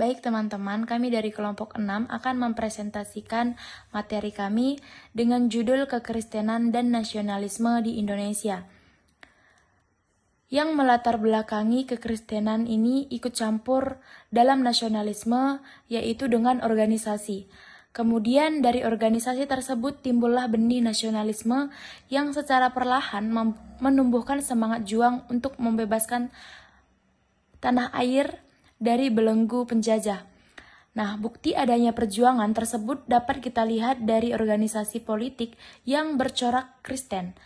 Baik teman-teman, kami dari kelompok 6 akan mempresentasikan materi kami dengan judul Kekristenan dan Nasionalisme di Indonesia. Yang melatar belakangi kekristenan ini ikut campur dalam nasionalisme, yaitu dengan organisasi. Kemudian dari organisasi tersebut timbullah benih nasionalisme yang secara perlahan menumbuhkan semangat juang untuk membebaskan tanah air dari belenggu penjajah. Nah, bukti adanya perjuangan tersebut dapat kita lihat dari organisasi politik yang bercorak Kristen.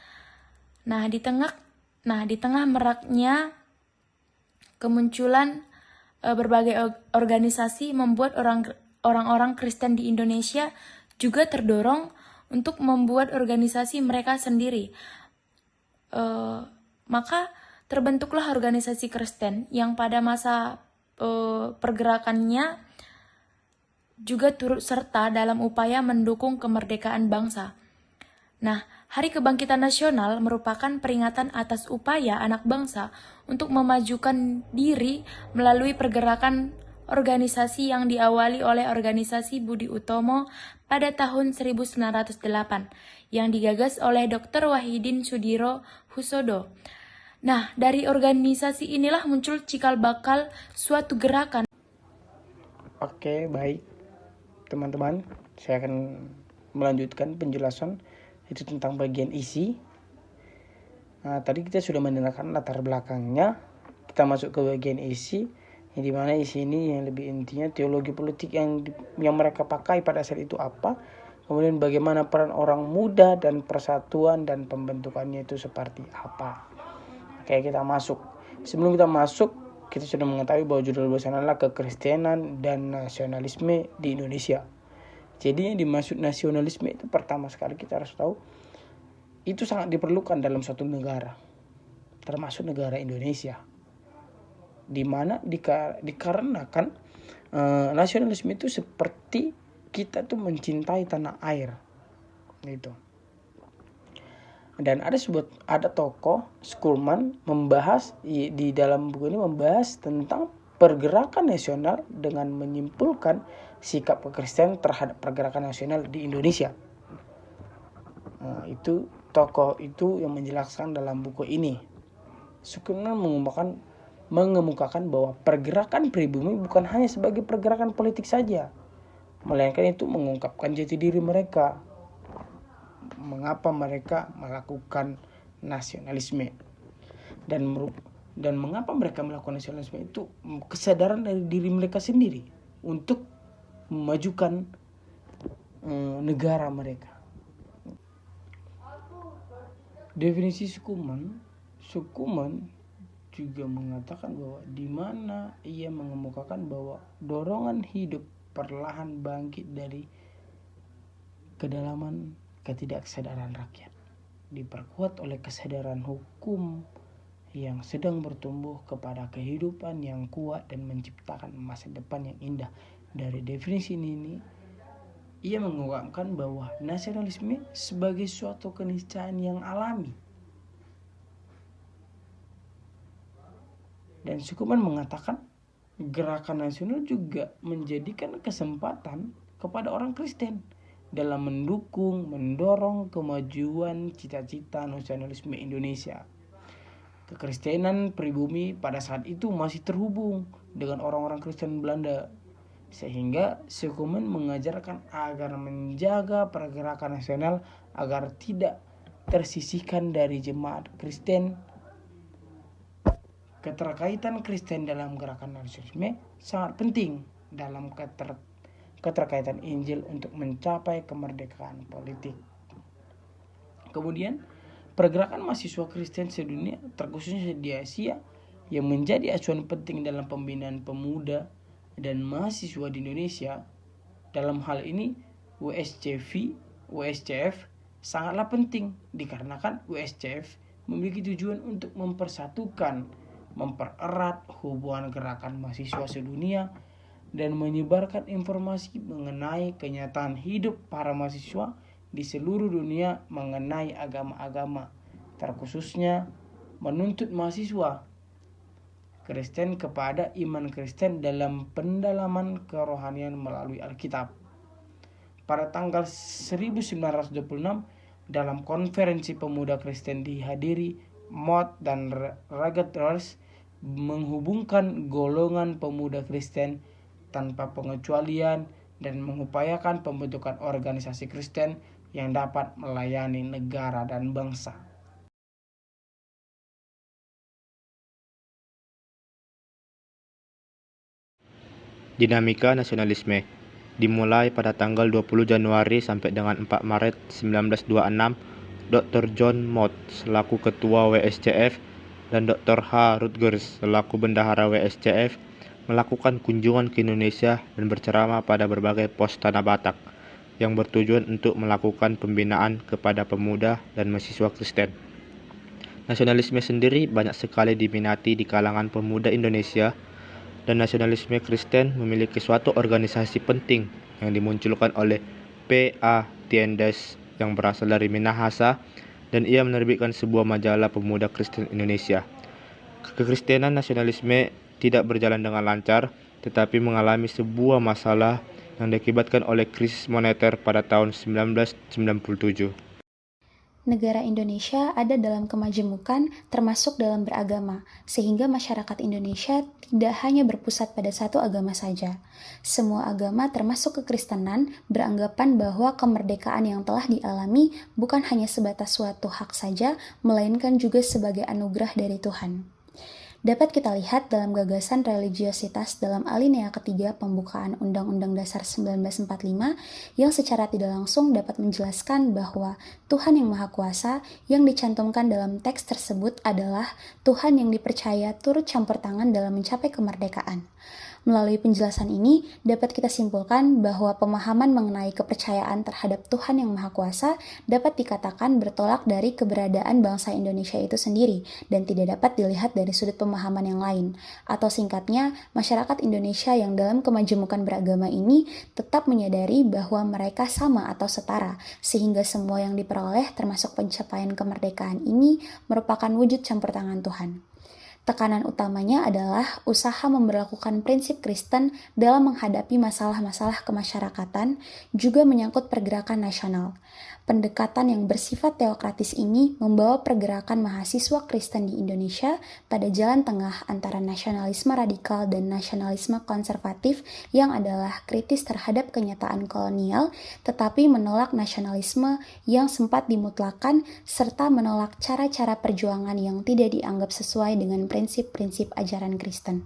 Nah, di tengah meraknya kemunculan berbagai organisasi membuat orang-orang Kristen di Indonesia juga terdorong untuk membuat organisasi mereka sendiri. Maka terbentuklah organisasi Kristen yang pada masa pergerakannya juga turut serta dalam upaya mendukung kemerdekaan bangsa. Nah, Hari Kebangkitan Nasional merupakan peringatan atas upaya anak bangsa untuk memajukan diri melalui pergerakan organisasi yang diawali oleh organisasi Budi Utomo pada tahun 1908 yang digagas oleh Dr. Wahidin Sudiro Husodo. Nah, dari organisasi inilah muncul cikal bakal suatu gerakan. Oke, baik teman-teman, saya akan melanjutkan penjelasan itu tentang bagian isi. Nah, tadi kita sudah mendengarkan latar belakangnya. Kita masuk ke bagian isi, yang dimana isi ini yang lebih intinya teologi politik yang mereka pakai pada saat itu apa, kemudian bagaimana peran orang muda dan persatuan dan pembentukannya itu seperti apa. Oke, kita masuk. Sebelum kita masuk, kita sudah mengetahui bahwa judul besar adalah Kekristenan dan Nasionalisme di Indonesia. Jadi yang dimaksud nasionalisme itu pertama sekali kita harus tahu itu sangat diperlukan dalam suatu negara, termasuk negara Indonesia, di mana dikarenakan nasionalisme itu seperti kita tuh mencintai tanah air, gitu. Dan ada tokoh Schulman membahas di dalam buku ini membahas tentang pergerakan nasional dengan menyimpulkan sikap kekristenan terhadap pergerakan nasional di Indonesia. Nah, itu tokoh itu yang menjelaskan dalam buku ini. Schulman mengemukakan bahwa pergerakan pribumi bukan hanya sebagai pergerakan politik saja, melainkan itu mengungkapkan jati diri mereka. Mengapa mereka melakukan nasionalisme dan mengapa mereka melakukan nasionalisme itu kesadaran dari diri mereka sendiri untuk memajukan negara mereka. Definisi Schulman juga mengatakan bahwa di mana ia mengemukakan bahwa dorongan hidup perlahan bangkit dari kedalaman ketidaksadaran rakyat, diperkuat oleh kesadaran hukum yang sedang bertumbuh kepada kehidupan yang kuat dan menciptakan masa depan yang indah. Dari definisi ini, ia mengungkapkan bahwa nasionalisme sebagai suatu keniscayaan yang alami. Dan Schulman mengatakan gerakan nasional juga menjadikan kesempatan kepada orang Kristen dalam mendorong kemajuan cita-cita nasionalisme Indonesia. Kekristenan pribumi pada saat itu masih terhubung dengan orang-orang Kristen Belanda, sehingga Schulman mengajarkan agar menjaga pergerakan nasional agar tidak tersisihkan dari jemaat Kristen. Keterkaitan Kristen dalam gerakan nasionalisme sangat penting dalam keterkaitan Injil untuk mencapai kemerdekaan politik. Kemudian, pergerakan mahasiswa Kristen sedunia, terkhususnya di Asia, yang menjadi acuan penting dalam pembinaan pemuda dan mahasiswa di Indonesia. Dalam hal ini, WSCF sangatlah penting dikarenakan WSCF memiliki tujuan untuk mempererat hubungan gerakan mahasiswa sedunia dan menyebarkan informasi mengenai kenyataan hidup para mahasiswa di seluruh dunia mengenai agama-agama, terkhususnya menuntut mahasiswa Kristen kepada iman Kristen dalam pendalaman kerohanian melalui Alkitab. Pada tanggal 1926 dalam konferensi pemuda Kristen dihadiri Mott dan Rutgers menghubungkan golongan pemuda Kristen tanpa pengecualian dan mengupayakan pembentukan organisasi Kristen yang dapat melayani negara dan bangsa. Dinamika nasionalisme dimulai pada tanggal 20 Januari sampai dengan 4 Maret 1926. Dr. John Mott selaku Ketua WSCF dan Dr. H. Rutgers selaku Bendahara WSCF melakukan kunjungan ke Indonesia dan berceramah pada berbagai pos Tanah Batak yang bertujuan untuk melakukan pembinaan kepada pemuda dan mahasiswa Kristen. Nasionalisme sendiri banyak sekali diminati di kalangan pemuda Indonesia, dan nasionalisme Kristen memiliki suatu organisasi penting yang dimunculkan oleh P.A. Tiendes yang berasal dari Minahasa, dan ia menerbitkan sebuah majalah pemuda Kristen Indonesia. Kekristenan nasionalisme tidak berjalan dengan lancar, tetapi mengalami sebuah masalah yang diakibatkan oleh krisis moneter pada tahun 1997. Negara Indonesia ada dalam kemajemukan termasuk dalam beragama, sehingga masyarakat Indonesia tidak hanya berpusat pada satu agama saja. Semua agama termasuk kekristenan beranggapan bahwa kemerdekaan yang telah dialami bukan hanya sebatas suatu hak saja, melainkan juga sebagai anugerah dari Tuhan. Dapat kita lihat dalam gagasan religiositas dalam alinea ketiga pembukaan Undang-Undang Dasar 1945 yang secara tidak langsung dapat menjelaskan bahwa Tuhan yang Maha Kuasa yang dicantumkan dalam teks tersebut adalah Tuhan yang dipercaya turut campur tangan dalam mencapai kemerdekaan. Melalui penjelasan ini, dapat kita simpulkan bahwa pemahaman mengenai kepercayaan terhadap Tuhan yang Maha Kuasa dapat dikatakan bertolak dari keberadaan bangsa Indonesia itu sendiri dan tidak dapat dilihat dari sudut pemahaman yang lain. Atau singkatnya, masyarakat Indonesia yang dalam kemajemukan beragama ini tetap menyadari bahwa mereka sama atau setara, sehingga semua yang diperoleh termasuk pencapaian kemerdekaan ini merupakan wujud campur tangan Tuhan. Tekanan utamanya adalah usaha memberlakukan prinsip Kristen dalam menghadapi masalah-masalah kemasyarakatan, juga menyangkut pergerakan nasional. Pendekatan yang bersifat teokratis ini membawa pergerakan mahasiswa Kristen di Indonesia pada jalan tengah antara nasionalisme radikal dan nasionalisme konservatif yang adalah kritis terhadap kenyataan kolonial, tetapi menolak nasionalisme yang sempat dimutlakan serta menolak cara-cara perjuangan yang tidak dianggap sesuai dengan prinsip-prinsip ajaran Kristen.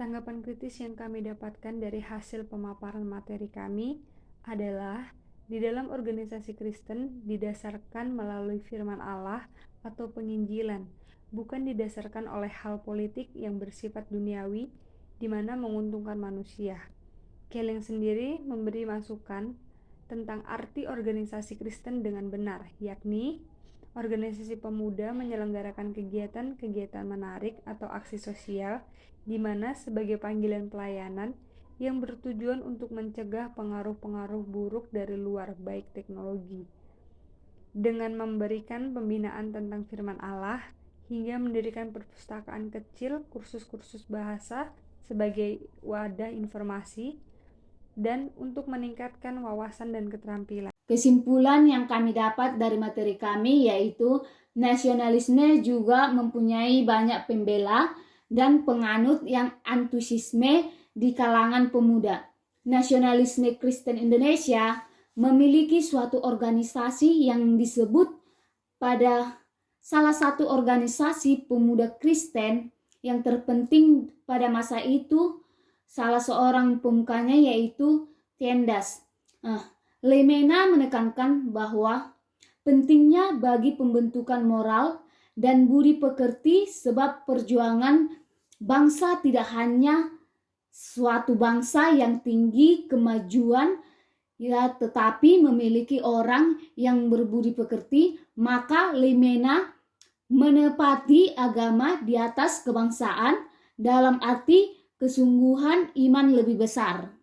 Tanggapan kritis yang kami dapatkan dari hasil pemaparan materi kami adalah di dalam organisasi Kristen didasarkan melalui firman Allah atau penginjilan, bukan didasarkan oleh hal politik yang bersifat duniawi di mana menguntungkan manusia. Keling sendiri memberi masukan tentang arti organisasi Kristen dengan benar, yakni organisasi pemuda menyelenggarakan kegiatan-kegiatan menarik atau aksi sosial di mana sebagai panggilan pelayanan yang bertujuan untuk mencegah pengaruh-pengaruh buruk dari luar, baik teknologi, dengan memberikan pembinaan tentang firman Allah, hingga mendirikan perpustakaan kecil, kursus-kursus bahasa sebagai wadah informasi, dan untuk meningkatkan wawasan dan keterampilan. Kesimpulan yang kami dapat dari materi kami yaitu nasionalisme juga mempunyai banyak pembela dan penganut yang antusiasme di kalangan pemuda. Nasionalisme Kristen Indonesia memiliki suatu organisasi yang disebut pada salah satu organisasi pemuda Kristen yang terpenting pada masa itu, salah seorang pemukanya yaitu Tiendas. Lemena menekankan bahwa pentingnya bagi pembentukan moral dan budi pekerti sebab perjuangan bangsa tidak hanya suatu bangsa yang tinggi kemajuan ya, tetapi memiliki orang yang berbudi pekerti, maka Lemena menepati agama di atas kebangsaan dalam arti kesungguhan iman lebih besar.